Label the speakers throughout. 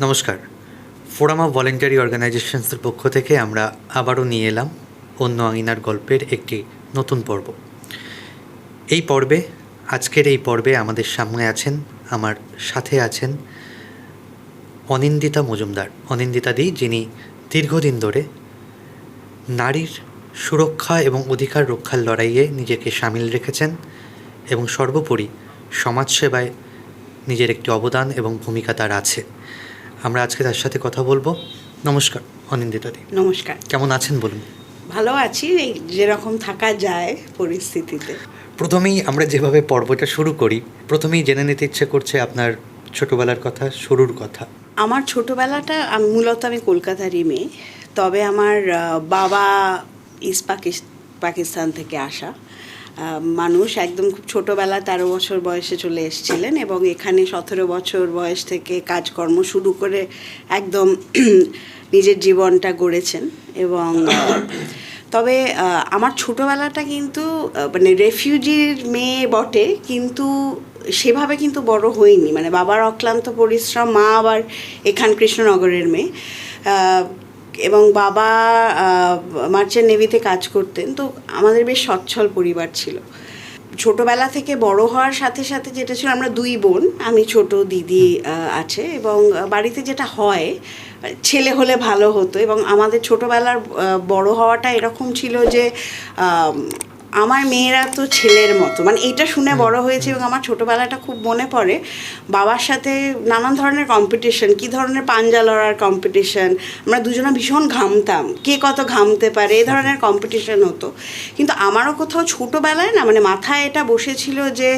Speaker 1: নমস্কার। Forum of voluntary অর্গানাইজেশনসের পক্ষ থেকে আমরা আবারও নিয়ে এলাম অন্য আঙিনার গল্পের একটি নতুন পর্ব। আজকের এই পর্বে আমাদের সামনে আছেন, আমার সাথে আছেন অনিন্দিতা মজুমদার, অনিন্দিতাদি, যিনি দীর্ঘদিন ধরে নারীর সুরক্ষা এবং অধিকার রক্ষার লড়াইয়ে নিজেকে সামিল রেখেছেন এবং সর্বোপরি সমাজসেবায় নিজের একটি অবদান এবং ভূমিকা তার আছে। আমরা আজকে তার সাথে কথা বলবো। নমস্কার অনিন্দিতাদি।
Speaker 2: নমস্কার।
Speaker 1: কেমন আছেন বলুন?
Speaker 2: ভালো আছি, এই যেরকম থাকা যায় পরিস্থিতিতে।
Speaker 1: প্রথমেই আমরা যেভাবে পর্বটা শুরু করি, প্রথমেই জেনে নিতে ইচ্ছে করছে আপনার ছোটবেলার কথা, শুরুর কথা।
Speaker 2: আমার ছোটোবেলাটা মূলত আমি কলকাতারই মেয়ে, তবে আমার বাবা ইস্ট পাকিস্তান থেকে আসা মানুষ। একদম খুব ছোটোবেলা 13 বছর বয়সে চলে এসেছিলেন এবং এখানে 17 বছর বয়স থেকে কাজকর্ম শুরু করে একদম নিজের জীবনটা গড়েছেন। এবং তবে আমার ছোটোবেলাটা কিন্তু মানে রেফিউজির মেয়ে বটে, কিন্তু সেভাবে কিন্তু বড় হয়নি। মানে বাবার অক্লান্ত পরিশ্রম, মা আবার এখান কৃষ্ণনগরের মেয়ে, এবং বাবা মার্চেন্ট নেভিতে কাজ করতেন। তো আমাদের বেশ সচ্ছল পরিবার ছিল। ছোটোবেলা থেকে বড় হওয়ার সাথে সাথে যেটা ছিল, আমরা 2 বোন, আমি ছোট, দিদি আছে, এবং বাড়িতে যেটা হয় ছেলে হলে ভালো হতো। এবং আমাদের ছোটোবেলার বড় হওয়াটা এরকম ছিল যে আমার মেয়েরা তো ছেলের মতো, মানে এইটা শুনে বড় হয়েছে। এবং আমার ছোটোবেলাটা খুব মনে পড়ে, বাবার সাথে নানান ধরনের কম্পিটিশন, কী ধরনের পাঞ্জা লড়ার কম্পিটিশন, আমরা দুজনে ভীষণ ঘামতাম, কে কত ঘামতে পারে, এই ধরনের কম্পিটিশন হতো। কিন্তু আমারও কোথাও ছোটোবেলায় না, মানে মাথায় এটা বসেছিল যে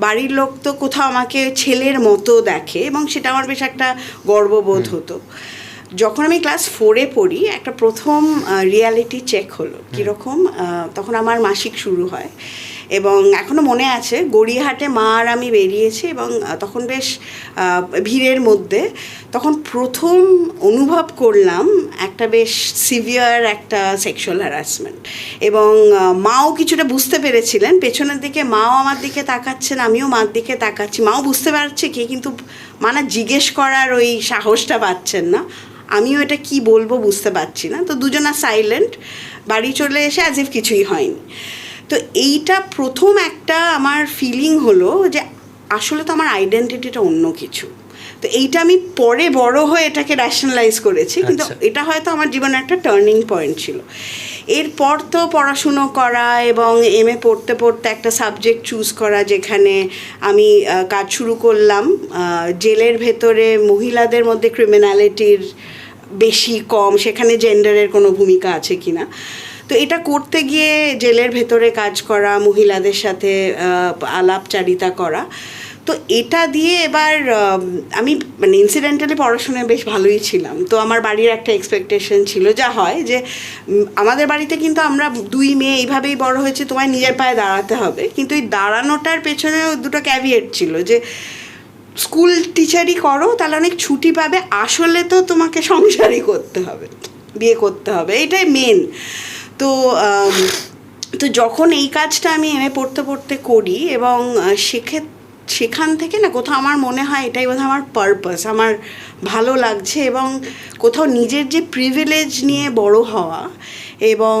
Speaker 2: বাড়ির লোক তো কোথাও আমাকে ছেলের মতো দেখে, এবং সেটা আমার বেশ একটা গর্ববোধ হতো। যখন আমি ক্লাস 4-এ পড়ি, একটা প্রথম রিয়ালিটি চেক হলো। কীরকম? তখন আমার মাসিক শুরু হয়, এবং এখনও মনে আছে, গড়িয়াহাটে মা আর আমি বেরিয়েছি, এবং তখন বেশ ভিড়ের মধ্যে তখন প্রথম অনুভব করলাম একটা বেশ সিভিয়ার একটা সেক্সুয়াল হ্যারাসমেন্ট। এবং মাও কিছুটা বুঝতে পেরেছিলেন। পেছনের দিকে মাও আমার দিকে তাকাচ্ছেন, আমিও মার দিকে তাকাচ্ছি। মাও বুঝতে পারছে কি, কিন্তু মানে জিজ্ঞেস করার ওই সাহসটা পাচ্ছেন না। আমিও এটা কি বলবো বুঝতে পারছি না। তো দুজনা সাইলেন্ট, বাড়ি চলে এসে অ্যাজ ইফ কিছুই হয়নি। তো এইটা প্রথম একটা আমার ফিলিং হলো যে আসলে তো আমার আইডেন্টিটিটা অন্য কিছু। তো এইটা আমি পরে বড় হয়ে এটাকে র্যাশনালাইজ করেছি, কিন্তু এটা হয়তো আমার জীবনে একটা টার্নিং পয়েন্ট ছিল। এরপর তো পড়াশুনো করা এবং MA পড়তে পড়তে একটা সাবজেক্ট চুজ করা, যেখানে আমি কাজ শুরু করলাম জেলের ভেতরে মহিলাদের মধ্যে ক্রিমিনালিটির বেশি কম, সেখানে জেন্ডারের কোনো ভূমিকা আছে কি না। তো এটা করতে গিয়ে জেলের ভেতরে কাজ করা, মহিলাদের সাথে আলাপচারিতা করা, তো এটা দিয়ে এবার আমি মানে ইনসিডেন্টালি পড়াশোনায় বেশ ভালোই ছিলাম। তো আমার বাড়ির একটা এক্সপেকটেশন ছিল, যা হয় যে আমাদের বাড়িতে কিন্তু আমরা 2 মেয়ে এইভাবেই বড় হয়েছে, তোমায় নিজের পায়ে দাঁড়াতে হবে। কিন্তু এই দাঁড়ানোটার পেছনে 2টো ক্যাভিয়েট ছিল, যে স্কুল টিচারই করো তাহলে অনেক ছুটি পাবে, আসলে তো তোমাকে সংসারই করতে হবে, বিয়ে করতে হবে, এটাই মেন। তো তো যখন এই কাজটা আমি MA পড়তে পড়তে করি, এবং সেখান থেকে না কোথাও আমার মনে হয় এটাই বোধহয় আমার পারপাস, আমার ভালো লাগছে, এবং কোথাও নিজের যে প্রিভিলেজ নিয়ে বড় হওয়া এবং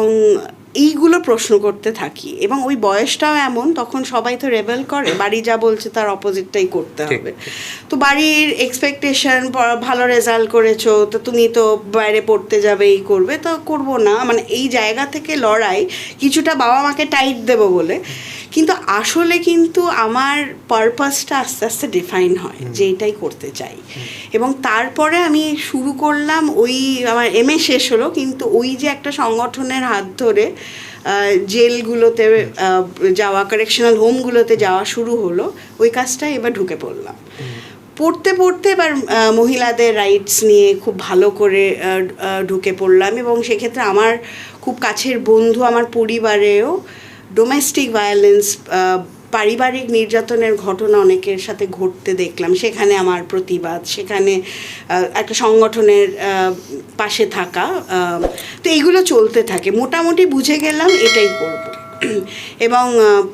Speaker 2: এইগুলো প্রশ্ন করতে থাকি। এবং ওই বয়সটাও এমন, তখন সবাই তো রেবেল করে, বাড়ি যা বলছে তার অপোজিটটাই করতে হবে। তো বাড়ির এক্সপেকটেশন, ভালো রেজাল্ট করেছো তো তুমি তো বাইরে পড়তে যাবে, এই করবে, তো করবো না, মানে এই জায়গা থেকে লড়াই, কিছুটা বাবা মাকে টাইট দেবো বলে। কিন্তু আসলে কিন্তু আমার পারপাসটা আস্তে আস্তে ডিফাইন হয় যে এটাই করতে চাই। এবং তারপরে আমি শুরু করলাম, ওই আমার MA শেষ হলো, কিন্তু ওই যে একটা সংগঠনের হাত ধরে জেলগুলোতে যাওয়া, কারেকশনাল হোমগুলোতে যাওয়া শুরু হলো, ওই কাজটাই এবার ঢুকে পড়লাম। পড়তে পড়তে এবার মহিলাদের রাইটস নিয়ে খুব ভালো করে ঢুকে পড়লাম। এবং সেক্ষেত্রে আমার খুব কাছের বন্ধু, আমার পরিবারেও ডোমেস্টিক ভায়োলেন্স, পারিবারিক নির্যাতনের ঘটনা অনেকের সাথে ঘটতে দেখলাম। সেখানে আমার প্রতিবাদ, সেখানে একটা সংগঠনের পাশে থাকা, তো এইগুলো চলতে থাকে। মোটামুটি বুঝে গেলাম এটাই করব। এবং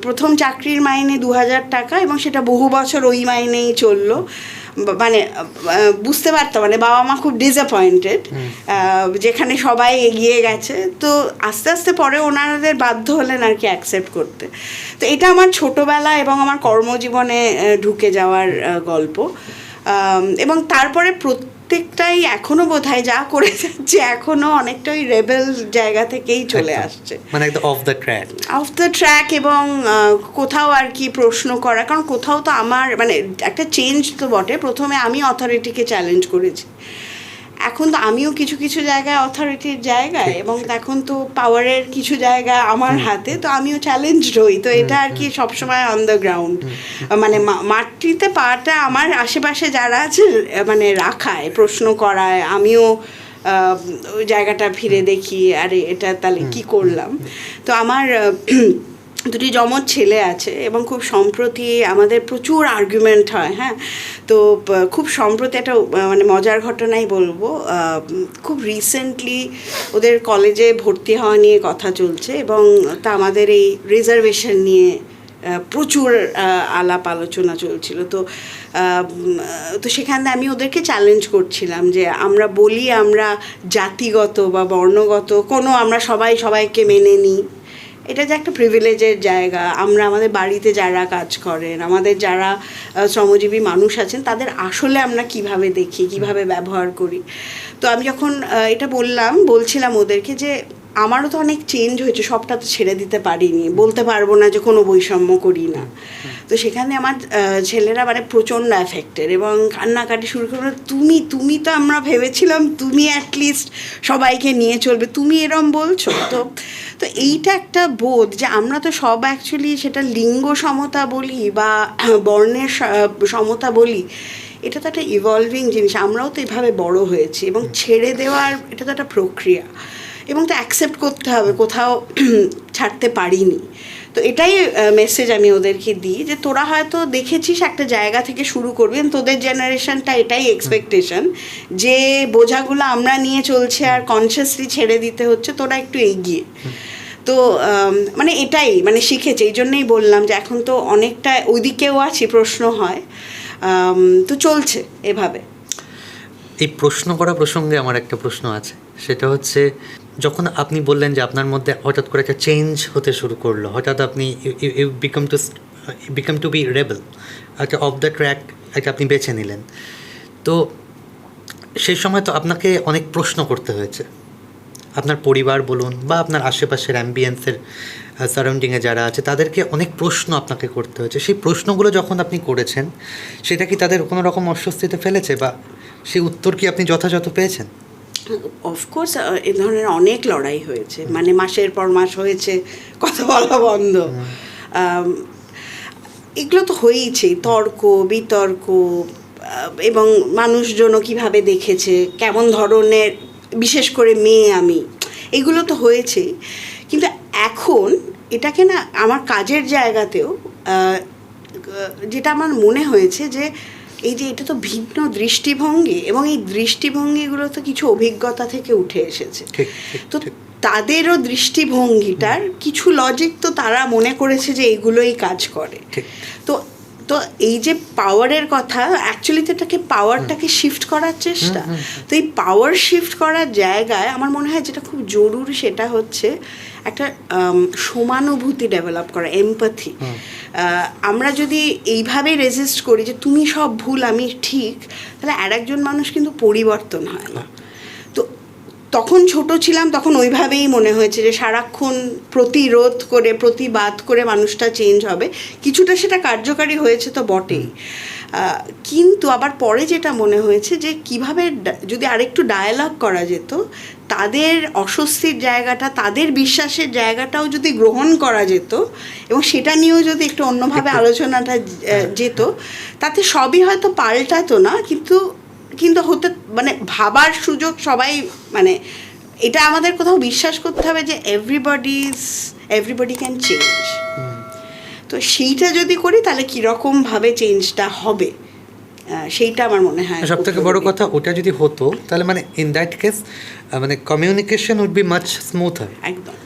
Speaker 2: প্রথম চাকরির মাইনে 2000 টাকা, এবং সেটা বহু বছর ওই মাইনেই চললো। মানে বুঝতে পারতাম, মানে বাবা মা খুব ডিসঅ্যাপয়েন্টেড, যেখানে সবাই এগিয়ে গেছে। তো আস্তে আস্তে পরে ওনাদের বাধ্য হলেন আর কি অ্যাকসেপ্ট করতে। তো এটা আমার ছোটোবেলা এবং আমার কর্মজীবনে ঢুকে যাওয়ার গল্প। এবং তারপরে প্রত্যেকটাই এখনো বোধহয় যা করে যাচ্ছে এখনো অনেকটা ওই রেবেল জায়গা থেকেই চলে আসছে,
Speaker 1: মানে একদম অফ দ্য ট্র্যাক।
Speaker 2: এবং কোথাও আর কি প্রশ্ন করা, কারণ কোথাও তো আমার মানে একটা চেঞ্জ তো বটে। প্রথমে আমি অথরিটিকে চ্যালেঞ্জ করেছি, এখন তো আমিও কিছু কিছু জায়গায় অথরিটির জায়গায়, এবং এখন তো পাওয়ারের কিছু জায়গা আমার হাতে, তো আমিও চ্যালেঞ্জড হই। তো এটা আর কি সবসময় অন দ্য গ্রাউন্ড, মানে মাটিতে পাটা আমার আশেপাশে যারা আছে মানে রাখায়, প্রশ্ন করায়, আমিও ওই জায়গাটা ফিরে দেখি, আরে এটা তাহলে কি করলাম। তো আমার দুটি যমজ ছেলে আছে এবং খুব সম্প্রতি আমাদের প্রচুর আর্গুমেন্ট হয়। হ্যাঁ, তো খুব সম্প্রতি একটা মানে মজার ঘটনাই বলবো। খুব রিসেন্টলি ওদের কলেজে ভর্তি হওয়া নিয়ে কথা চলছে, এবং তা আমাদের এই রিজার্ভেশন নিয়ে প্রচুর আলাপ আলোচনা চলছিল। তো তো সেখানে আমি ওদেরকে চ্যালেঞ্জ করছিলাম যে আমরা বলি আমরা জাতিগত বা বর্ণগত কোনো, আমরা সবাইকে মেনে নিই, এটা যে একটা প্রিভিলেজের জায়গা। আমরা আমাদের বাড়িতে যারা কাজ করেন, আমাদের যারা শ্রমজীবী মানুষ আছেন, তাদের আসলে আমরা কিভাবে দেখি, কিভাবে ব্যবহার করি। তো আমি যখন এটা বলছিলাম ওদেরকে যে আমারও তো অনেক চেঞ্জ হয়েছে, সবটা তো ছেড়ে দিতে পারিনি, বলতে পারবো না যে কোনো বৈষম্য করি না। তো সেখানে আমার ছেলেরা মানে প্রচণ্ড অ্যাফেক্টেড এবং কান্নাকাটি শুরু করলো, তুমি তো আমরা ভেবেছিলাম তুমি অ্যাটলিস্ট সবাইকে নিয়ে চলবে, তুমি এরম বলছো। তো এইটা একটা বোধ যে আমরা তো সব অ্যাকচুয়ালি, সেটা লিঙ্গ সমতা বলি বা বর্ণের সমতা বলি, এটা তো একটা ইভলভিং জিনিস। আমরাও তো এভাবে বড় হয়েছি, এবং ছেড়ে দেওয়ার এটা তো একটা প্রক্রিয়া, এবং তো অ্যাকসেপ্ট করতে হবে, কোথাও ছাড়তে পারিনি। তো এটাই মেসেজ আমি ওদেরকে দিই যে তোরা হয়তো দেখেছিস একটা জায়গা থেকে শুরু করবি, তোদের জেনারেশনটা এটাই এক্সপেকটেশন যে বোঝাগুলো আমরা নিয়ে চলছে আর কনসিয়াসলি ছেড়ে দিতে হচ্ছে, তোরা একটু এগিয়ে। তো মানে এটাই মানে শিখেছে। এই জন্যই বললাম যে এখন তো অনেকটা ওইদিকেও আছি, প্রশ্ন হয়, তো চলছে এভাবে।
Speaker 1: এই প্রশ্ন করা প্রসঙ্গে আমার একটা প্রশ্ন আছে, সেটা হচ্ছে যখন আপনি বললেন যে আপনার মধ্যে হঠাৎ করে একটা চেঞ্জ হতে শুরু করলো, হঠাৎ আপনি you become to be rebel, একটা অফ দ্য ট্র্যাক একটা আপনি বেছে নিলেন। তো সেই সময় তো আপনাকে অনেক প্রশ্ন করতে হয়েছে, আপনার পরিবার বলুন বা আপনার আশেপাশের অ্যাম্বিয়েন্সের সারাউন্ডিংয়ে যারা আছে তাদেরকে অনেক প্রশ্ন আপনাকে করতে হয়েছে। সেই প্রশ্নগুলো যখন আপনি করেছেন, সেটা কি তাদের কোনো রকম অস্বস্তিতে ফেলেছে, বা সেই উত্তর কি আপনি যথাযথ পেয়েছেন?
Speaker 2: অফকোর্স এ ধরনের অনেক লড়াই হয়েছে, মানে মাসের পর মাস হয়েছে কথা বলা বন্ধ। এগুলো তো হয়েইছে, তর্ক বিতর্ক, এবং মানুষজনও কীভাবে দেখেছে, কেমন ধরনের, বিশেষ করে মেয়ে আমি, এগুলো তো হয়েছেই। কিন্তু এখন এটাকে না আমার কাজের জায়গাতেও যেটা আমার মনে হয়েছে যে এই যে এটা তো ভিন্ন দৃষ্টিভঙ্গি, এবং এই দৃষ্টিভঙ্গিগুলো তো কিছু অভিজ্ঞতা থেকে উঠে এসেছে। তো তাদেরও দৃষ্টিভঙ্গিটার কিছু লজিক তো তারা মনে করেছে যে এইগুলোই কাজ করে। তো এই যে পাওয়ারের কথা, অ্যাকচুয়ালি তো এটাকে পাওয়ারটাকে শিফট করার চেষ্টা। তো এই পাওয়ার শিফট করার জায়গায় আমার মনে হয় যেটা খুব জরুরি সেটা হচ্ছে একটা সমানুভূতি ডেভেলপ করা, এমপ্যাথি। আমরা যদি এইভাবে রেজিস্ট করি যে তুমি সব ভুল আমি ঠিক, তাহলে আর একজন মানুষ কিন্তু পরিবর্তন হয় না। তো তখন ছোট ছিলাম, তখন ওইভাবেই মনে হয়েছে যে সারাক্ষণ প্রতিরোধ করে প্রতিবাদ করে মানুষটা চেঞ্জ হবে। কিছুটা সেটা কার্যকারী হয়েছে তো বটেই, কিন্তু আবার পরে যেটা মনে হয়েছে যে কিভাবে যদি আরেকটু ডায়ালগ করা যেত, তাদের অস্বস্তির জায়গাটা, তাদের বিশ্বাসের জায়গাটাও যদি গ্রহণ করা যেত এবং সেটা নিয়েও যদি একটু অন্যভাবে আলোচনাটা যেত, তাতে সবই হয়তো পাল্টাতো না, কিন্তু হতে মানে ভাবার সুযোগ সবাই, মানে এটা আমাদের কোথাও বিশ্বাস করতে হবে যে এভরিবডি ক্যান চেঞ্জ। তো সেইটা যদি করি তাহলে কীরকমভাবে চেঞ্জটা হবে, সেইটা আমার মনে হয়
Speaker 1: সব থেকে বড় কথা। ওটা যদি হতো তাহলে মানে ইন দ্যাট কেস মানে communication would be much smoother,
Speaker 2: একদম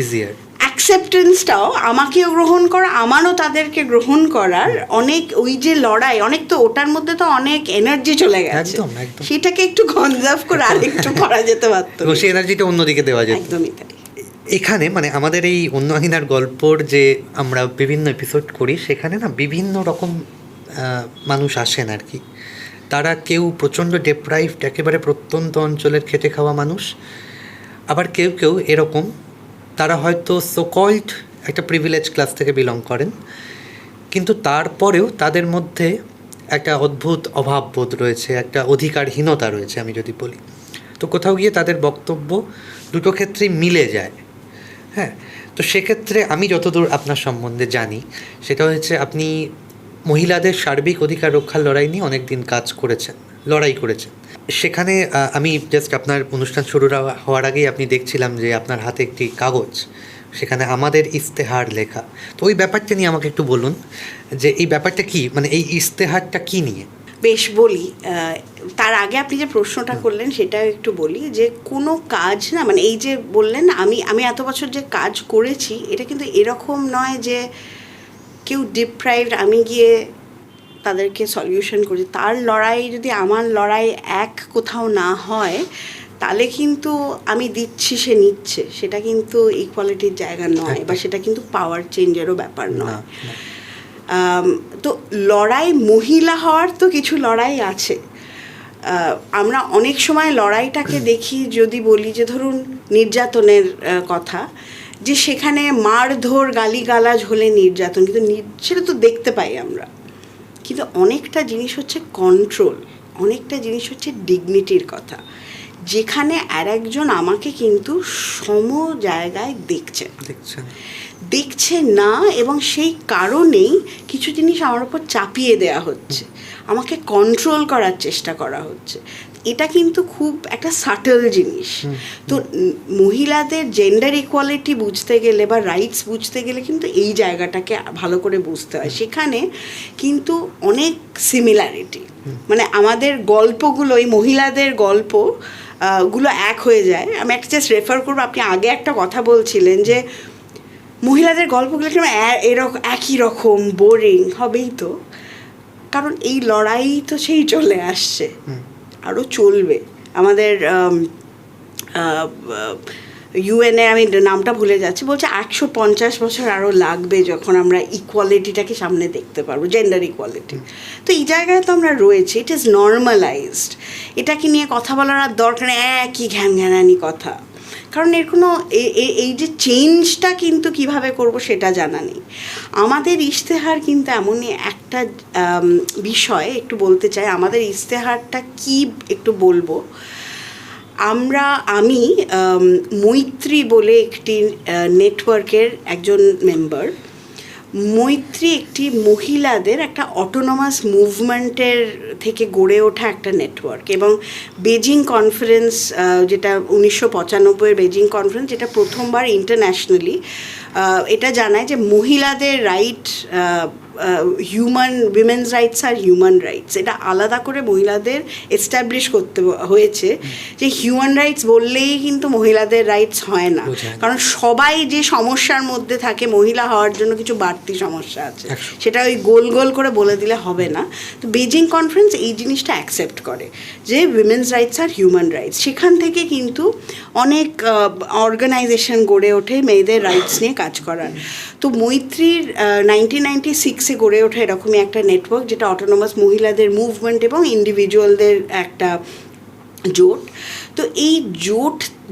Speaker 1: ইজিয়ার।
Speaker 2: অ্যাকসেপ্টেন্সটাও আমাকেও গ্রহণ করা, আমারও তাদেরকে গ্রহণ করার অনেক, ওই যে লড়াই অনেক, তো ওটার মধ্যে তো অনেক এনার্জি চলে গেছে,
Speaker 1: একদম একদম।
Speaker 2: সেটাকে একটু কনজার্ভ করে আরেকটু করা যেতে পারতো,
Speaker 1: এবং সেই এনার্জিটা অন্যদিকে দেওয়া যেত।
Speaker 2: একদমই তাই।
Speaker 1: এখানে মানে আমাদের এই অন্যহিনার গল্পর যে আমরা বিভিন্ন এপিসোড করি, সেখানে না বিভিন্ন রকম মানুষ আসেন আর কি। তারা কেউ প্রচণ্ড ডেপ্রাইভড, একেবারে প্রত্যন্ত অঞ্চলের খেটে খাওয়া মানুষ, আবার কেউ কেউ এরকম তারা হয়তো সোকল্ড একটা প্রিভিলেজ ক্লাস থেকে বিলং করেন, কিন্তু তারপরেও তাদের মধ্যে একটা অদ্ভুত অভাববোধ রয়েছে, একটা অধিকারহীনতা রয়েছে আমি যদি বলি। তো কোথাও গিয়ে তাদের বক্তব্য দুটো ক্ষেত্রেই মিলে যায়। হ্যাঁ, তো সেক্ষেত্রে আমি যতদূর আপনার সম্বন্ধে জানি সেটা হচ্ছে আপনি মহিলাদের সার্বিক অধিকার রক্ষার লড়াই নিয়ে অনেক দিন কাজ করেছেন, লড়াই করেছেন। সেখানে আমি জাস্ট আপনার অনুষ্ঠান শুরু হওয়ার আগেই আপনি দেখছিলাম যে আপনার হাতে একটি কাগজ, সেখানে আমাদের ইস্তেহার লেখা। তো ওই ব্যাপারটা নিয়ে আমাকে একটু বলুন যে এই ব্যাপারটা কি, মানে এই ইস্তেহারটা কি নিয়ে।
Speaker 2: বেশ, বলি। তার আগে আপনি যে প্রশ্নটা করলেন সেটাও একটু বলি, যে কোনো কাজ না, মানে এই যে বললেন আমি এত বছর যে কাজ করেছি, এটা কিন্তু এরকম নয় যে কেউ ডিপ্রাইভড আমি গিয়ে তাদেরকে সলিউশন করি। তার লড়াই যদি আমার লড়াই এক কোথাও না হয়, তাহলে কিন্তু আমি দিচ্ছি সে নিচ্ছে, সেটা কিন্তু ইকুয়ালিটির জায়গা নয়, বা সেটা কিন্তু পাওয়ার চেঞ্জেরও ব্যাপার নয়। তো লড়াই, মহিলা হওয়ার তো কিছু লড়াই আছে। আমরা অনেক সময় লড়াইটাকে দেখি, যদি বলি যে ধরুন নির্যাতনের কথা, যে সেখানে মারধর গালিগালাজ হলে নির্যাতন, কিন্তু সেটা তো দেখতে পাই আমরা, কিন্তু অনেকটা জিনিস হচ্ছে কন্ট্রোল, অনেকটা জিনিস হচ্ছে ডিগনিটির কথা, যেখানে আর একজন আমাকে কিন্তু সম জায়গায় দেখছে না, এবং সেই কারণেই কিছু জিনিস আমার উপর চাপিয়ে দেওয়া হচ্ছে, আমাকে কন্ট্রোল করার চেষ্টা করা হচ্ছে। এটা কিন্তু খুব একটা সাটল জিনিস। তো মহিলাদের জেন্ডার ইকুয়ালিটি বুঝতে গেলে বা রাইটস বুঝতে গেলে কিন্তু এই জায়গাটাকে ভালো করে বুঝতে হয়। সেখানে কিন্তু অনেক সিমিলারিটি, মানে আমাদের গল্পগুলো, এই মহিলাদের গল্প গুলো এক হয়ে যায়। আমি একটা জাস্ট রেফার করবো, আপনি আগে একটা কথা বলছিলেন যে মহিলাদের গল্পগুলো এরকম একই রকম বোরিং হবেই, তো কারণ এই লড়াই তো সেই চলে আসছে, আরও চলবে। আমাদের ইউএনএ, আমি নামটা ভুলে যাচ্ছি, বলছে 150 বছর আরও লাগবে যখন আমরা ইকুয়ালিটিটাকে সামনে দেখতে পারবো, জেন্ডার ইকুয়ালিটি। তো এই জায়গায় তো আমরা রয়েছি, ইট ইজ নর্মালাইজড। এটাকে নিয়ে কথা বলার আর দরকার নেই, একই ঘ্যানঘ্যানানি কথা, কারণ এর কোনো এই যে চেঞ্জটা কিন্তু কিভাবে করব সেটা জানা নেই। আমাদের ইশতেহার কিন্তু এমনই একটা বিষয়, একটু বলতে চাই আমাদের ইশতেহারটা কি একটু বলবো। আমি মৈত্রী বলে একটি নেটওয়ার্কের একজন মেম্বার। মৈত্রী একটি মহিলাদের একটা অটোনমাস মুভমেন্টের থেকে গড়ে ওঠা একটা নেটওয়ার্ক, এবং বেজিং কনফারেন্স, যেটা 1995 বেজিং কনফারেন্স, যেটা প্রথমবার ইন্টারন্যাশনালি এটা জানায় যে মহিলাদের রাইট, উইমেন্স রাইটস আর হিউম্যান রাইটস, এটা আলাদা করে মহিলাদের এস্টাবলিশ করতে হয়েছে। যে হিউম্যান রাইটস বললেই কিন্তু মহিলাদের রাইটস হয় না, কারণ সবাই যে সমস্যার মধ্যে থাকে, মহিলা হওয়ার জন্য কিছু বাড়তি সমস্যা আছে, সেটা ওই গোল গোল করে বলে দিলে হবে না। তো বেজিং কনফারেন্স এই জিনিসটা অ্যাকসেপ্ট করে যে উইমেন্স রাইটস আর হিউম্যান রাইটস। সেখান থেকে কিন্তু অনেক অর্গানাইজেশন গড়ে ওঠে মেয়েদের রাইটস নিয়ে কাজ করার। তো মৈত্রীর 1996-এ গড়ে ওঠা এরকমই একটা নেটওয়ার্ক, যেটা অটোনমাস মহিলাদের মুভমেন্ট এবং ইন্ডিভিজুয়ালদের একটা জোট। তো এই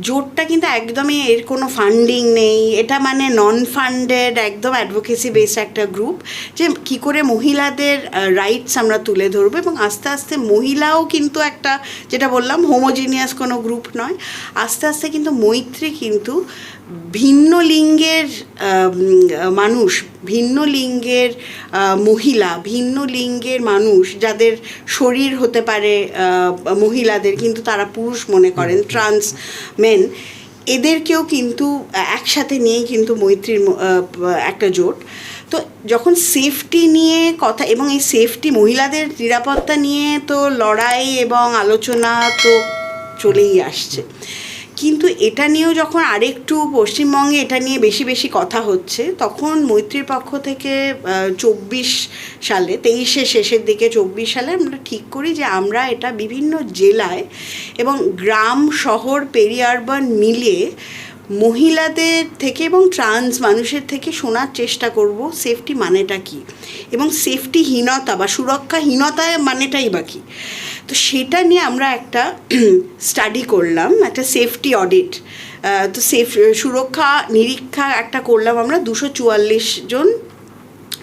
Speaker 2: জোটটা কিন্তু একদমই, এর কোনো ফান্ডিং নেই, এটা মানে নন ফান্ডেড, একদম অ্যাডভোকেসি বেসড একটা গ্রুপ, যে কী করে মহিলাদের রাইটস আমরা তুলে ধরবো। এবং আস্তে আস্তে মহিলাও কিন্তু একটা, যেটা বললাম, হোমোজিনিয়াস কোনো গ্রুপ নয়। আস্তে আস্তে কিন্তু মৈত্রী কিন্তু ভিন্ন লিঙ্গের মানুষ, ভিন্ন লিঙ্গের মহিলা, ভিন্ন লিঙ্গের মানুষ যাদের শরীর হতে পারে মহিলাদের, কিন্তু তারা পুরুষ মনে করেন, ট্রান্স মেন, এদেরকেও কিন্তু একসাথে নিয়েই কিন্তু মৈত্রীর একটা জোট। তো যখন সেফটি নিয়ে কথা, এবং এই সেফটি, মহিলাদের নিরাপত্তা নিয়ে তো লড়াই এবং আলোচনা তো চলেই আসছে, কিন্তু এটা নিয়েও যখন আরেকটু পশ্চিমবঙ্গে এটা নিয়ে বেশি বেশি কথা হচ্ছে, তখন মৈত্রীর পক্ষ থেকে 23 শেষের দিকে 24 সালে আমরা ঠিক করি যে আমরা এটা বিভিন্ন জেলায় এবং গ্রাম শহর পেরিয়ারবান মিলিয়ে মহিলাদের থেকে এবং ট্রান্স মানুষের থেকে শোনার চেষ্টা করব সেফটি মানেটা কী, এবং সেফটিহীনতা বা সুরক্ষাহীনতায় মানেটাই বা কী। তো সেটা নিয়ে আমরা একটা স্টাডি করলাম, একটা সেফটি অডিট। তো সুরক্ষা নিরীক্ষা একটা করলাম আমরা 244 জন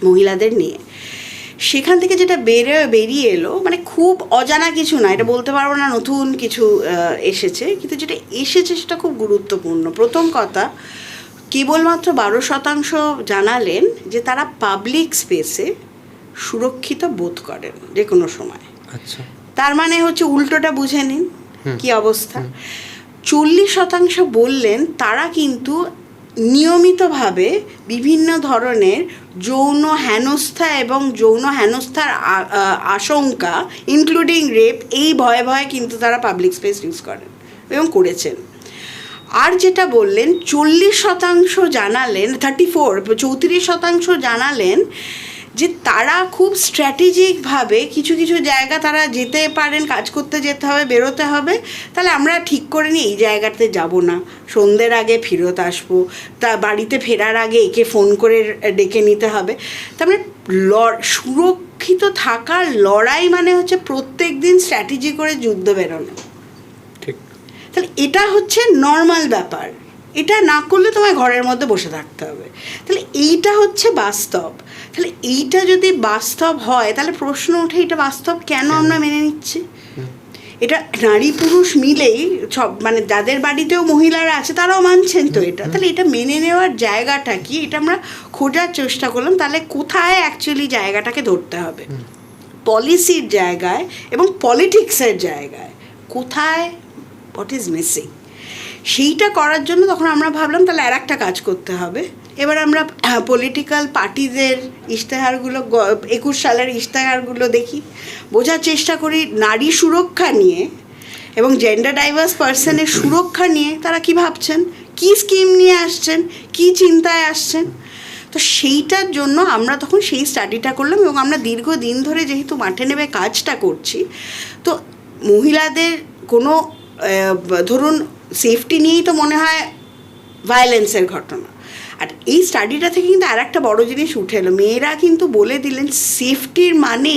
Speaker 2: মহিলাদের নিয়ে। সেখান থেকে যেটা বেরিয়ে এলো, মানে খুব অজানা কিছু না, এটা বলতে পারবো না নতুন কিছু এসেছে, কিন্তু যেটা এসেছে সেটা খুব গুরুত্বপূর্ণ। প্রথম কথা, কেবলমাত্র 12% জানালেন যে তারা পাবলিক স্পেসে সুরক্ষিত বোধ করেন যে কোনো সময়।
Speaker 1: আচ্ছা,
Speaker 2: তার মানে হচ্ছে উল্টোটা বুঝে নিন কি অবস্থা। 40% বললেন তারা কিন্তু নিয়মিতভাবে বিভিন্ন ধরনের যৌন হেনস্থা এবং যৌন হেনস্থার আশঙ্কা ইনক্লুডিং রেপ, এই ভয়ে ভয়ে কিন্তু তারা পাবলিক স্পেস ইউজ করেন এবং করেছেন। আর যেটা বললেন 40% জানালেন, 34% জানালেন যে তারা খুব স্ট্র্যাটেজিকভাবে কিছু কিছু জায়গা তারা যেতে পারেন, কাজ করতে যেতে হবে, বেরোতে হবে, তাহলে আমরা ঠিক করে নিই এই জায়গাতে যাব না, সন্ধ্যের আগে ফেরত আসবো, তা বাড়িতে ফেরার আগে একে ফোন করে ডেকে নিতে হবে। তার মানে সুরক্ষিত থাকার লড়াই মানে হচ্ছে প্রত্যেক দিন স্ট্র্যাটেজি করে যুদ্ধ বেরোনো।
Speaker 1: ঠিক।
Speaker 2: তাহলে এটা হচ্ছে নর্মাল ব্যাপার, এটা না করলে তোমায় ঘরের মধ্যে বসে থাকতে হবে। তাহলে এইটা হচ্ছে বাস্তব। তাহলে এইটা যদি বাস্তব হয়, তাহলে প্রশ্ন ওঠে এটা বাস্তব কেন আমরা মেনে নিচ্ছি? এটা নারী পুরুষ মিলেই সব, মানে যাদের বাড়িতেও মহিলারা আছে তারাও মানছেন তো এটা। তাহলে এটা মেনে নেওয়ার জায়গাটা কি, এটা আমরা খোঁজার চেষ্টা করলাম। তাহলে কোথায় অ্যাকচুয়ালি জায়গাটাকে ধরতে হবে, পলিসির জায়গায় এবং পলিটিক্সের জায়গায় কোথায়, হোয়াট ইজ মিসিং, সেইটা করার জন্য তখন আমরা ভাবলাম তাহলে আর একটা কাজ করতে হবে। এবার আমরা পলিটিক্যাল পার্টিদের ইশতেহারগুলো, 21 সালের ইশতেহারগুলো দেখি, বোঝার চেষ্টা করি নারী সুরক্ষা নিয়ে এবং জেন্ডার ডাইভার্স পার্সনের সুরক্ষা নিয়ে তারা কি ভাবছেন, কি স্কিম নিয়ে আসছেন, কি চিন্তায় আসছেন। তো সেইটার জন্য আমরা তখন সেই স্টাডিটা করলাম এবং আমরা দীর্ঘদিন ধরে যেহেতু মাঠে নেমে কাজটা করছি, তো মহিলাদের কোনো ধরুন সেফটি নিয়েই তো মনে হয় ভায়োলেন্সের ঘটনা। আর এই স্টাডিটা থেকে কিন্তু আর একটা বড়ো জিনিস উঠে এলো, মেয়েরা কিন্তু বলে দিলেন সেফটির মানে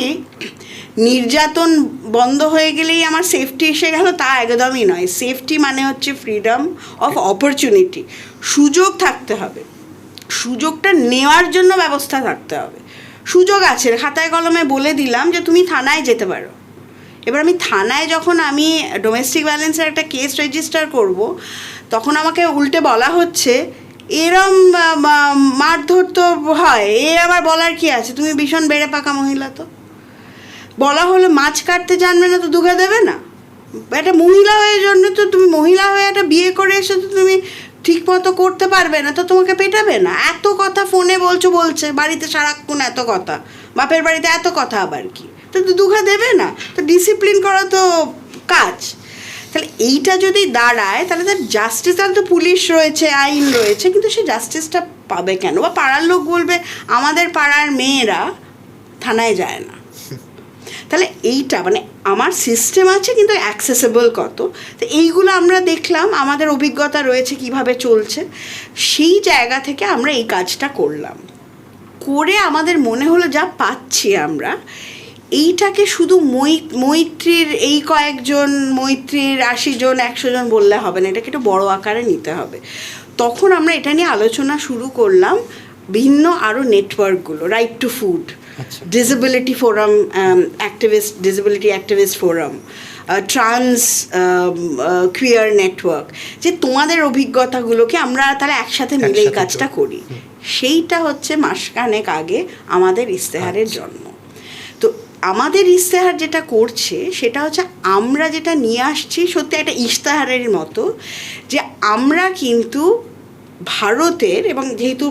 Speaker 2: নির্যাতন বন্ধ হয়ে গেলেই আমার সেফটি এসে গেল, তা একদমই নয়। সেফটি মানে হচ্ছে ফ্রিডম অফ অপরচুনিটি, সুযোগ থাকতে হবে, সুযোগটা নেওয়ার জন্য ব্যবস্থা থাকতে হবে। সুযোগ আছে, খাতায় কলমে বলে দিলাম যে তুমি থানায় যেতে পারো। এবার আমি থানায় যখন আমি ডোমেস্টিক ভায়োলেন্সের একটা কেস রেজিস্টার করব, তখন আমাকে উল্টে বলা হচ্ছে এরম মারধর তো হয়, এ আমার বলার কি আছে, তুমি ভীষণ বেড়ে পাকা মহিলা। তো বলা হলো মাছ কাটতে জানবে না তো দুঘা দেবে না, একটা মহিলা হয়ে জন্য তো তুমি মহিলা হয়ে একটা বিয়ে করে এসে তো তুমি ঠিক মতো করতে পারবে না, তো তোমাকে পেটাবে না। এত কথা ফোনে বলছে, বাড়িতে সারাক্ষণ এত কথা, বাপের বাড়িতে এত কথা আবার কি, তো দুঘা দেবে না, তো ডিসিপ্লিন করা তো কাজ। তাহলে এইটা যদি দাঁড়ায় তাহলে তার জাস্টিস, তাহলে তো পুলিশ রয়েছে, আইন রয়েছে, কিন্তু সে জাস্টিসটা পাবে কেন? বা পাড়ার লোক বলবে আমাদের পাড়ার মেয়েরা থানায় যায় না। তাহলে এইটা মানে আমার সিস্টেম আছে কিন্তু অ্যাক্সেসেবল কত, তো এইগুলো আমরা দেখলাম, আমাদের অভিজ্ঞতা রয়েছে কিভাবে চলছে, সেই জায়গা থেকে আমরা এই কাজটা করলাম। করে আমাদের মনে হলো যা পাচ্ছি আমরা, এইটাকে শুধু মৈত্রীর এই কয়েকজন, মৈত্রীর 80 জন 100 জন বললে হবে না, এটাকে একটু বড়ো আকারে নিতে হবে। তখন আমরা এটা নিয়ে আলোচনা শুরু করলাম, ভিন্ন আরও নেটওয়ার্কগুলো, right to food, disability forum, disability activist forum, trans queer network, যে তোমাদের অভিজ্ঞতাগুলোকে আমরা তাহলে একসাথে মিলে এই কাজটা করি। সেইটা হচ্ছে মাসখানেক আগে আমাদের ইশতেহারের জন্ম। তো আমাদের ইশতেহার যেটা করছে সেটা হচ্ছে আমরা যেটা নিয়ে আসছি সত্যি একটা ইশতেহারের মতো, যে আমরা কিন্তু ভারতের, এবং যেহেতু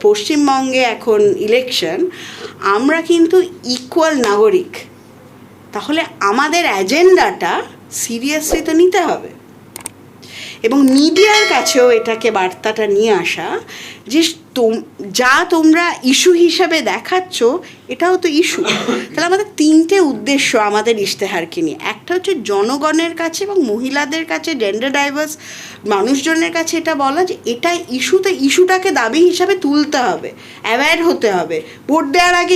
Speaker 2: পশ্চিমবঙ্গে এখন ইলেকশন, আমরা কিন্তু ইকুয়াল নাগরিক। তাহলে আমাদের এজেন্ডাটা সিরিয়াসলি তো নিতে হবে এবং মিডিয়ার কাছেও এটাকে বার্তাটা নিয়ে আসা যে যা তোমরা ইস্যু হিসাবে দেখাচ্ছ এটাও তো ইস্যু। তাহলে আমাদের তিনটে উদ্দেশ্য আমাদের ইশতেহারকে নিয়ে। একটা হচ্ছে জনগণের কাছে এবং মহিলাদের কাছে, জেন্ডার ডাইভার্স মানুষজনের কাছে এটা বলা যে এটা ইস্যুতে, ইস্যুটাকে দাবি হিসাবে তুলতে হবে, অ্যাওয়্যার হতে হবে। ভোট দেওয়ার আগে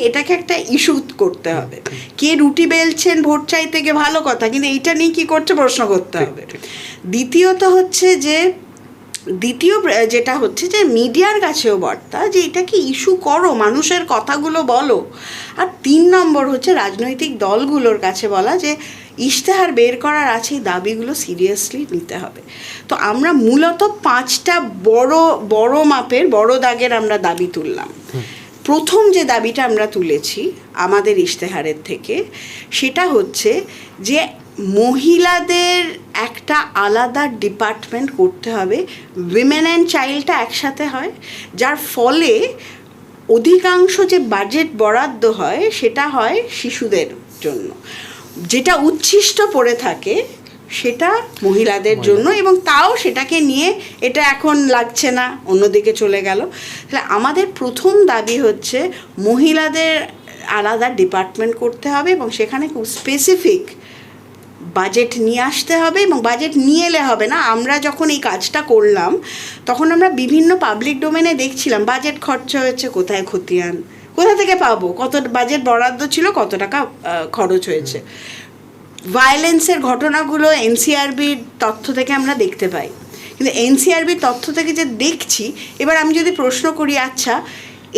Speaker 2: এটাকে একটা ইস্যু করতে হবে। কে রুটি বেলছেন ভোট চাইতে গিয়ে ভালো কথা, কিন্তু এইটা নিয়ে কী করছে প্রশ্ন করতে হবে। দ্বিতীয়ত হচ্ছে যে যেটা হচ্ছে যে মিডিয়ার কাছেও বার্তা যে এটাকে ইস্যু করো, মানুষের কথাগুলো বলো। আর 3 নম্বর হচ্ছে রাজনৈতিক দলগুলোর কাছে বলা যে ইশতেহার বের করার আছে, এই দাবিগুলো সিরিয়াসলি নিতে হবে। তো আমরা মূলত 5টা বড় মাপের, বড় দাগের আমরা দাবি তুললাম। প্রথম যে দাবিটা আমরা তুলেছি আমাদের ইশতেহারের থেকে, সেটা হচ্ছে যে মহিলাদের একটা আলাদা ডিপার্টমেন্ট করতে হবে। উইমেন অ্যান্ড চাইল্ডটা একসাথে হয়, যার ফলে অধিকাংশ যে বাজেট বরাদ্দ হয় সেটা হয় শিশুদের জন্য, যেটা উচ্ছিষ্ট পড়ে থাকে সেটা মহিলাদের জন্য, এবং তাও সেটাকে নিয়ে এটা এখন লাগছে না, অন্যদিকে চলে গেল। তাহলে আমাদের প্রথম দাবি হচ্ছে মহিলাদের আলাদা ডিপার্টমেন্ট করতে হবে এবং সেখানে খুব স্পেসিফিক বাজেট নিয়ে আসতে হবে। এবং বাজেট নিয়ে এলে হবে না, আমরা যখন এই কাজটা করলাম তখন আমরা বিভিন্ন পাবলিক ডোমেনে দেখছিলাম বাজেট খরচা হয়েছে, কোথায় খতিয়ান, কোথা থেকে পাবো, কত বাজেট বরাদ্দ ছিল, কত টাকা খরচ হয়েছে। ভায়োলেন্সের ঘটনাগুলো এনসিআরবির তথ্য থেকে আমরা দেখতে পাই, কিন্তু এনসিআরবির তথ্য থেকে যে দেখছি, এবার আমি যদি প্রশ্ন করি, আচ্ছা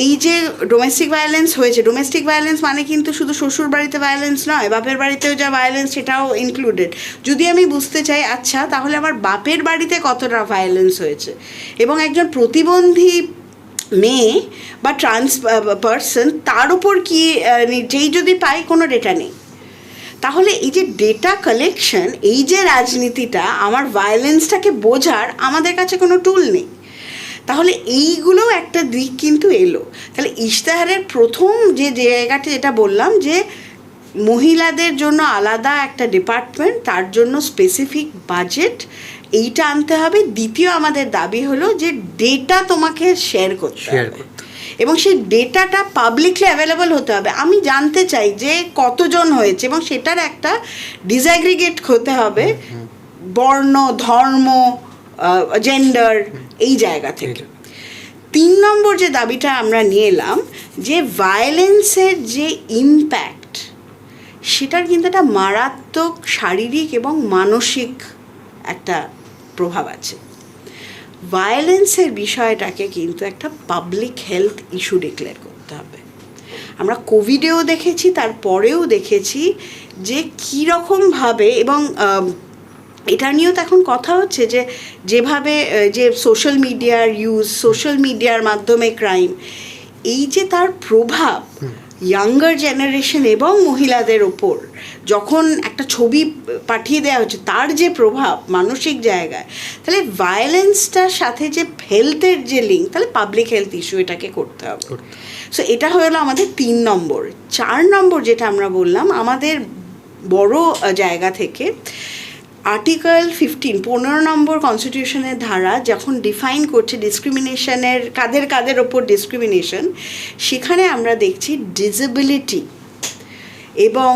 Speaker 2: এই যে ডোমেস্টিক ভায়োলেন্স হয়েছে, ডোমেস্টিক ভায়োলেন্স মানে কিন্তু শুধু শ্বশুর বাড়িতে ভায়োলেন্স নয়, বাপের বাড়িতেও যা ভায়োলেন্স সেটাও ইনক্লুডেড। যদি আমি বুঝতে চাই আচ্ছা তাহলে আমার বাপের বাড়িতে কতটা ভায়োলেন্স হয়েছে, এবং একজন প্রতিবন্ধী মেয়ে বা ট্রান্স পার্সন তার উপর কি যেই যদি পাই কোনো ডেটা নেই, তাহলে এই যে ডেটা কালেকশন, এই যে রাজনীতিটা, আমার ভায়োলেন্সটাকে বোঝার আমাদের কাছে কোনো টুল নেই। তাহলে এইগুলোও একটা দিক কিন্তু এলো। তাহলে ইশতেহারের প্রথম যে জায়গাটা যেটা বললাম যে মহিলাদের জন্য আলাদা একটা ডিপার্টমেন্ট, তার জন্য স্পেসিফিক বাজেট, এইটা আনতে হবে। দ্বিতীয় আমাদের দাবি হলো যে ডেটা তোমাকে শেয়ার করতে হবে এবং সেই ডেটাটা পাবলিকলি অ্যাভেলেবল হতে হবে। আমি জানতে চাই যে কতজন হয়েছে, এবং সেটার একটা ডিসঅ্যাগ্রিগেট হতে হবে বর্ণ, ধর্ম, জেন্ডার, এই জায়গা থেকে। 3 নম্বর যে দাবিটা আমরা নিয়ে এলাম যে ভায়োলেন্সের যে ইম্প্যাক্ট, সেটার কিন্তু একটা মারাত্মক শারীরিক এবং মানসিক একটা প্রভাব আছে। ভায়োলেন্সের বিষয়টাকে কিন্তু একটা পাবলিক হেলথ ইস্যু ডিক্লেয়ার করতে হবে। আমরা কোভিডেও দেখেছি, তারপরেও দেখেছি যে কীরকমভাবে, এবং এটা নিয়েও তো এখন কথা হচ্ছে যে যেভাবে যে সোশ্যাল মিডিয়ার ইউজ, সোশ্যাল মিডিয়ার মাধ্যমে ক্রাইম, এই যে তার প্রভাব ইয়াঙ্গার জেনারেশন এবং মহিলাদের ওপর, যখন একটা ছবি পাঠিয়ে দেওয়া হচ্ছে তার যে প্রভাব মানসিক জায়গায়, তাহলে ভায়োলেন্সটার সাথে যে হেলথের যে লিঙ্ক, তাহলে পাবলিক হেলথ ইস্যু এটাকে করতে হবে। সো এটা হলো আমাদের 3 নম্বর। 4 নম্বর যেটা আমরা বললাম আমাদের বড় জায়গা থেকে, আর্টিকেল 15 নম্বর কনস্টিটিউশনের ধারা যখন ডিফাইন করছে ডিসক্রিমিনেশনের, কাদের ওপর ডিসক্রিমিনেশন, সেখানে আমরা দেখছি ডিসেবিলিটি এবং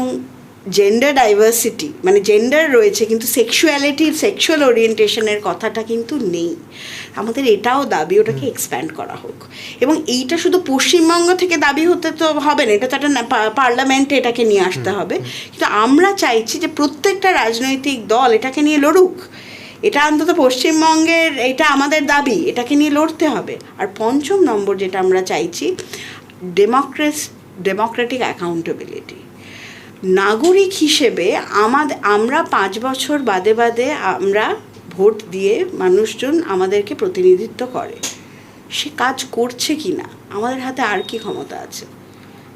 Speaker 2: জেন্ডার ডাইভার্সিটি, মানে জেন্ডার রয়েছে কিন্তু সেক্সুয়ালিটির, সেক্সুয়াল ওরিয়েন্টেশনের কথাটা কিন্তু নেই। আমাদের এটাও দাবি, ওটাকে এক্সপ্যান্ড করা হোক। এবং এইটা শুধু পশ্চিমবঙ্গ থেকে দাবি হতে তো হবে না, এটা তো একটা পার্লামেন্টে এটাকে নিয়ে আসতে হবে। কিন্তু আমরা চাইছি যে প্রত্যেকটা রাজনৈতিক দল এটাকে নিয়ে লড়ুক। এটা অন্তত পশ্চিমবঙ্গের, এটা আমাদের দাবি, এটাকে নিয়ে লড়তে হবে। আর 5 নম্বর যেটা আমরা চাইছি, ডেমোক্রেটিক অ্যাকাউন্টেবিলিটি। নাগরিক হিসেবে আমরা 5 বছর বাদে আমরা ভোট দিয়ে মানুষজন আমাদেরকে প্রতিনিধিত্ব করে, সে কাজ করছে কি না, আমাদের হাতে আর কি ক্ষমতা আছে?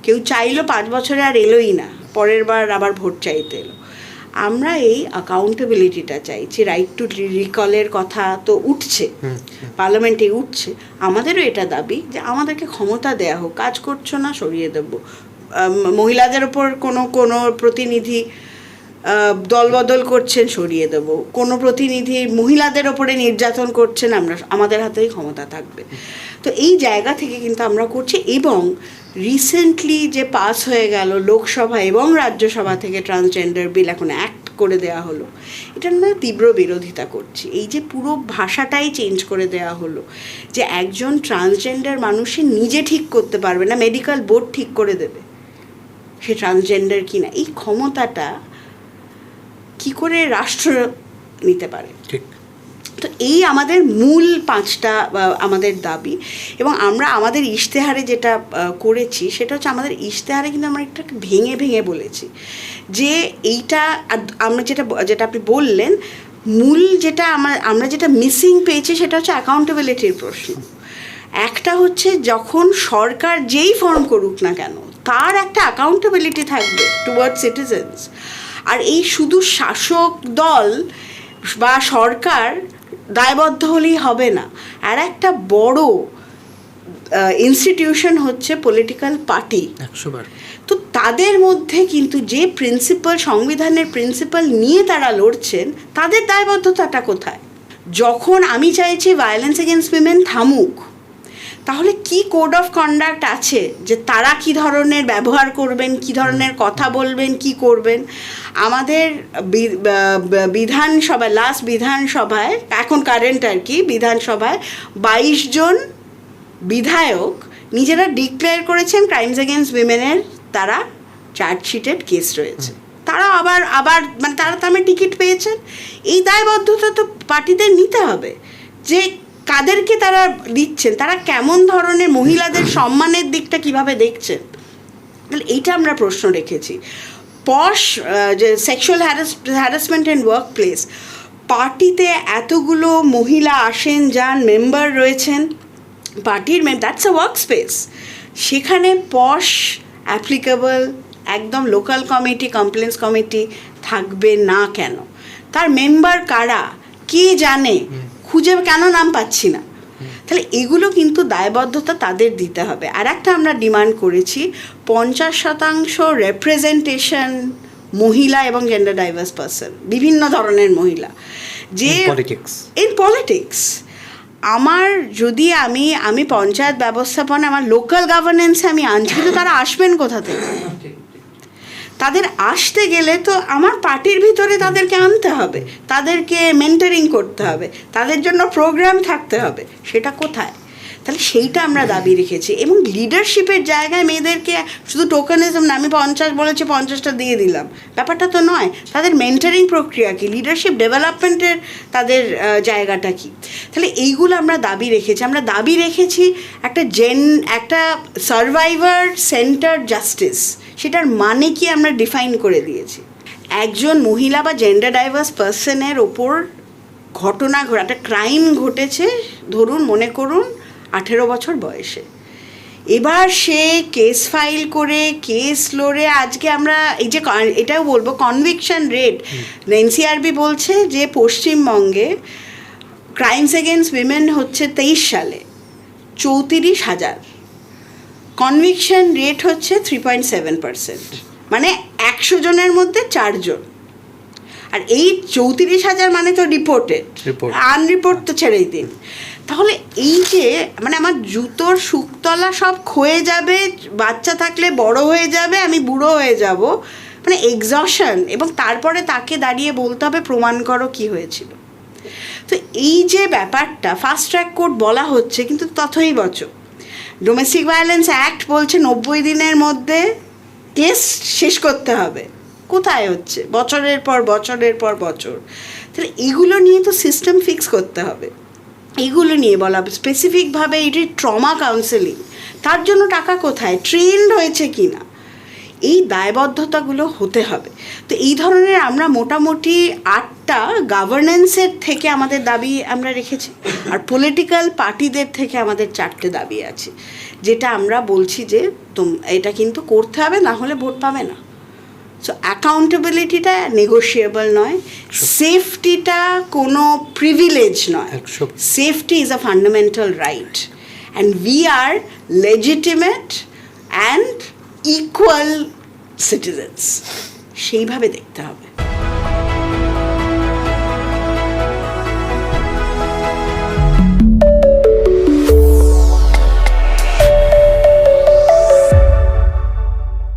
Speaker 2: কেউ চাইলো 5 বছরে আর এলোই না, পরের বার আবার ভোট চাইতে এলো। আমরা এই অ্যাকাউন্টেবিলিটিটা চাইছি। রাইট টু রিকলের কথা তো উঠছে, পার্লামেন্টে উঠছে, আমাদেরও এটা দাবি যে আমাদেরকে ক্ষমতা দেয়া হোক, কাজ করছো না সরিয়ে দেবো। মহিলাদের ওপর কোনো প্রতিনিধি দলবদল করছেন, সরিয়ে দেব। কোনো প্রতিনিধি মহিলাদের ওপরে নির্যাতন করছেন, আমাদের হাতেই ক্ষমতা থাকবে। তো এই জায়গা থেকে কিন্তু আমরা করছি। এবং রিসেন্টলি যে পাস হয়ে গেল লোকসভা এবং রাজ্যসভা থেকে ট্রান্সজেন্ডার বিল, এখন অ্যাক্ট করে দেওয়া হলো, এটার আমরা তীব্র বিরোধিতা করছি। এই যে পুরো ভাষাটাই চেঞ্জ করে দেওয়া হলো, যে একজন ট্রান্সজেন্ডার মানুষে নিজে ঠিক করতে পারবে না, মেডিকেল বোর্ড ঠিক করে দেবে সে ট্রান্সজেন্ডার কিনা। এই ক্ষমতাটা কি করে রাষ্ট্র নিতে পারে?
Speaker 1: ঠিক।
Speaker 2: তো এই আমাদের মূল 5টা আমাদের দাবি। এবং আমরা আমাদের ইশতেহারে যেটা করেছি সেটা হচ্ছে, আমাদের ইশতেহারে কিন্তু আমরা একটা ভেঙে ভেঙে বলেছি যে এইটা আমরা যেটা আপনি বললেন, মূল যেটা আমরা যেটা মিসিং পেয়েছি সেটা হচ্ছে অ্যাকাউন্টেবিলিটির প্রশ্ন। একটা হচ্ছে, যখন সরকার যেই ফর্ম করুক না কেন, তার একটা অ্যাকাউন্টেবিলিটি থাকবে টুয়ার্ডস সিটিজেন্স। আর এই শুধু শাসক দল বা সরকার দায়বদ্ধ হলেই হবে না। আর একটা বড় ইনস্টিটিউশন হচ্ছে পলিটিক্যাল পার্টি।
Speaker 1: 100বার।
Speaker 2: তো তাদের মধ্যে কিন্তু যে প্রিন্সিপাল, সংবিধানের প্রিন্সিপাল নিয়ে তারা লড়ছেন, তাদের দায়বদ্ধতাটা কোথায়? যখন আমি চাইছি ভায়োলেন্স এগেনস্ট উইমেন থামুক, তাহলে কি কোড অফ কন্ডাক্ট আছে যে তারা কি ধরনের ব্যবহার করবেন, কি ধরনের কথা বলবেন, কি করবেন? আমাদের বিধানসভায়, লাস্ট বিধানসভায়, এখন কারেন্ট আর কি, বিধানসভায় 22 জন বিধায়ক নিজেরা ডিক্লেয়ার করেছেন ক্রাইমস এগেনস্ট উইমেনের তারা চার্জশিটেড কেস রয়েছে। তারা আবার মানে তারা তো আমার টিকিট পেয়েছেন। এই দায়বদ্ধতা তো পার্টিদের নিতে হবে, যে কাদেরকে তারা দিচ্ছেন, তারা কেমন ধরনের মহিলাদের সম্মানের দিকটা কিভাবে দেখছেন। তাহলে এইটা আমরা প্রশ্ন রেখেছি। যে sexual harassment and work place, পার্টিতে এতগুলো মহিলা আসেন যান, মেম্বার রয়েছেন, পার্টির দ্যাটস আ ওয়ার্ক স্পেস। সেখানে পশ অ্যাপ্লিকেবল একদম লোকাল কমিটি, কমপ্লেন্স কমিটি থাকবে না কেন? তার মেম্বার কারা, কে জানে, খুঁজে কেন নাম পাচ্ছি না? তাহলে এগুলো কিন্তু দায়বদ্ধতা তাদের দিতে হবে। আর একটা আমরা ডিমান্ড করেছি 50% রেপ্রেজেন্টেশন মহিলা এবং জেন্ডার ডাইভার্স পারসন, বিভিন্ন ধরনের মহিলা, যে ইন পলিটিক্স। যদি আমি পঞ্চায়েত ব্যবস্থাপনা, আমার লোকাল গভর্নেন্সে আমি আনছি, কিন্তু তারা আসবেন কোথা থেকে? তাদের আসতে গেলে তো আমার পার্টির ভিতরে তাদেরকে আনতে হবে, তাদেরকে মেন্টরিং করতে হবে, তাদের জন্য প্রোগ্রাম থাকতে হবে। সেটা কোথায়? তাহলে সেইটা আমরা দাবি রেখেছি। এবং লিডারশিপের জায়গায় মেয়েদেরকে শুধু টোকেনিজম না, আমি 50 বলেছি 50টা দিয়ে দিলাম, ব্যাপারটা তো নয়। তাদের মেন্টরিং প্রক্রিয়া কি, লিডারশিপ ডেভেলপমেন্টের তাদের জায়গাটা কি? তাহলে এইগুলো আমরা দাবি রেখেছি। আমরা দাবি রেখেছি একটা সার্ভাইভার সেন্টার জাস্টিস, সেটার মানে কি আমরা ডিফাইন করে দিয়েছি। একজন মহিলা বা জেন্ডার ডাইভার্স পার্সনের ওপর একটা ক্রাইম ঘটেছে, ধরুন মনে করুন 18 বছর বয়সে, এবার সে কেস ফাইল করে, কেস লড়ে, আজকে আমরা এটাও বলবো কনভিকশন রেট, এনসিআরবি বলছে যে পশ্চিমবঙ্গে ক্রাইমস এগেনস্ট উইমেন হচ্ছে 23 সালে 34,000, কনভিকশন রেট হচ্ছে 3.7%, মানে 100 জনের মধ্যে 4 জন। আর এই 34,000 মানে তো রিপোর্টেড, আনরিপোর্ট তো ছেড়েই দিন। তাহলে এই যে মানে আমার জুতোর শুকতলা সব ক্ষয়ে যাবে, বাচ্চা থাকলে বড় হয়ে যাবে, আমি বুড়ো হয়ে যাব, মানে এক্সশন, এবং তারপরে তাকে দাঁড়িয়ে বলতে হবে প্রমাণ করো কি হয়েছিল। তো এই যে ব্যাপারটা, ফাস্ট ট্র্যাক কোর্ট বলা হচ্ছে, কিন্তু তথই বচ ডোমেস্টিক ভায়োলেন্স অ্যাক্ট বলছে 90 দিনের মধ্যে কেস শেষ করতে হবে। কোথায় হচ্ছে? বছরের পর বছর। তাহলে এগুলো নিয়ে তো সিস্টেম ফিক্স করতে হবে। এগুলো নিয়ে বলা স্পেসিফিকভাবে, এটি ট্রমা কাউন্সেলিং, তার জন্য টাকা কোথায়, ট্রেন্ড হয়েছে কি না, এই দায়বদ্ধতাগুলো হতে হবে। তো এই ধরনের আমরা মোটামুটি 8টা গভর্নেন্সের থেকে আমাদের দাবি আমরা রেখেছি, আর পলিটিক্যাল পার্টিদের থেকে আমাদের 4টে দাবি আছে, যেটা আমরা বলছি যে এটা কিন্তু করতে হবে, না হলে ভোট পাবে না। সো অ্যাকাউন্টেবিলিটিটা নেগোশিয়েবল নয়, সেফটিটা কোনো প্রিভিলেজ নয়, safety is a fundamental right, and we are legitimate and equal citizens, সেইভাবে দেখতে হবে।